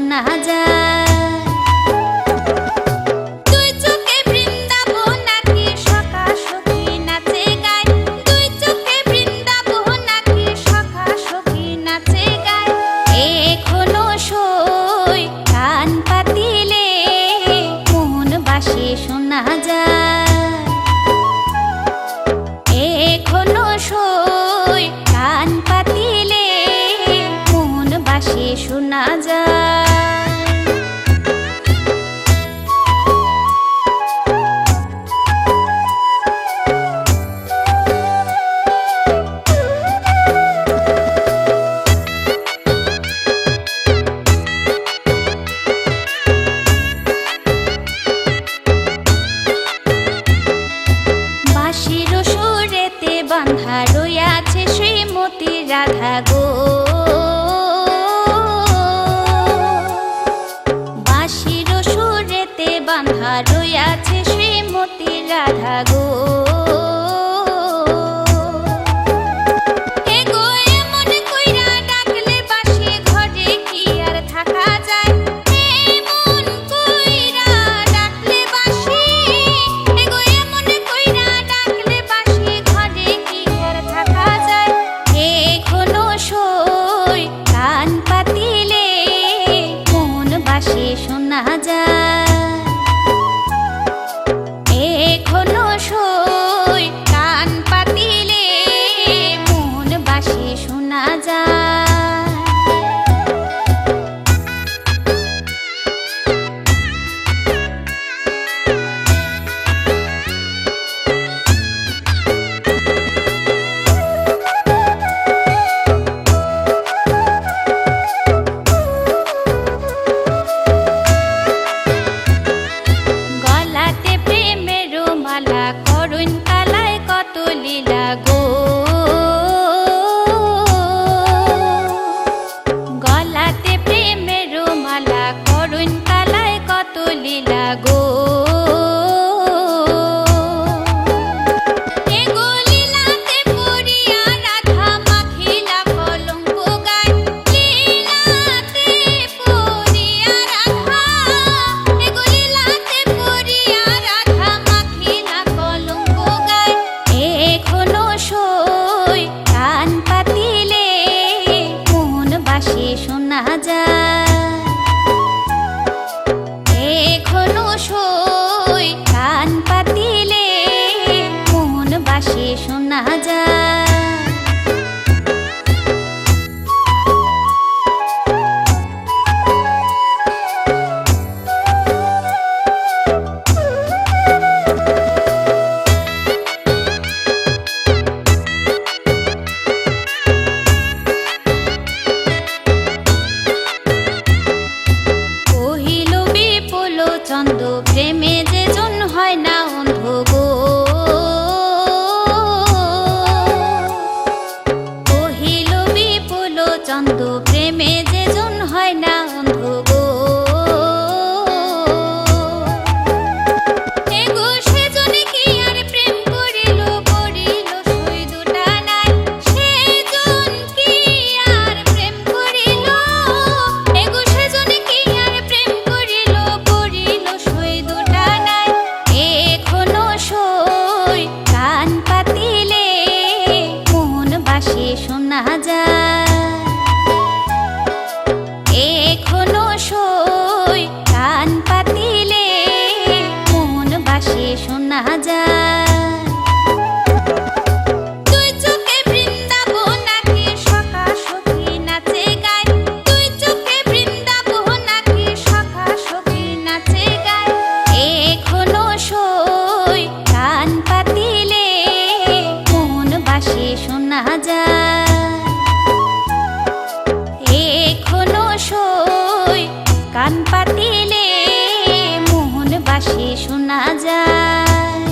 শোনা যায়। শোনা যায় এখনো সই কান পাতিলে মন বাসে শোনা যায়। বাঁধা রইয়াছে শ্রীমতী রাধা গো, বাঁশির সুরেতে বাঁধা রইয়াছে শ্রীমতী রাধা গো। শোনা যায় এখনো সই কান পাতিলে মন বাসে শোনা যায়। করুণ কালায় কত লীলা গো, গলাতে প্রেমের মালা করুণ কালায় কত লীলা গো। শোনা যায় এখনো সই কান পাতিলে মন বাসে শোনা যায়। চন্দ প্রেমে যে জন হয় না অন্ধ গো, কহিল বিপুল চন্দ প্রেমে যে জন হয় না অন্ধ গো। শোনা যায় এখনো সই কান পাতিলে মন বাসে শোনা যায়। এখনো সই কান পাতিলে মন বাসে শোনা যায় এখনো সই কান পাতিলে মন বাসে শোনা যায়।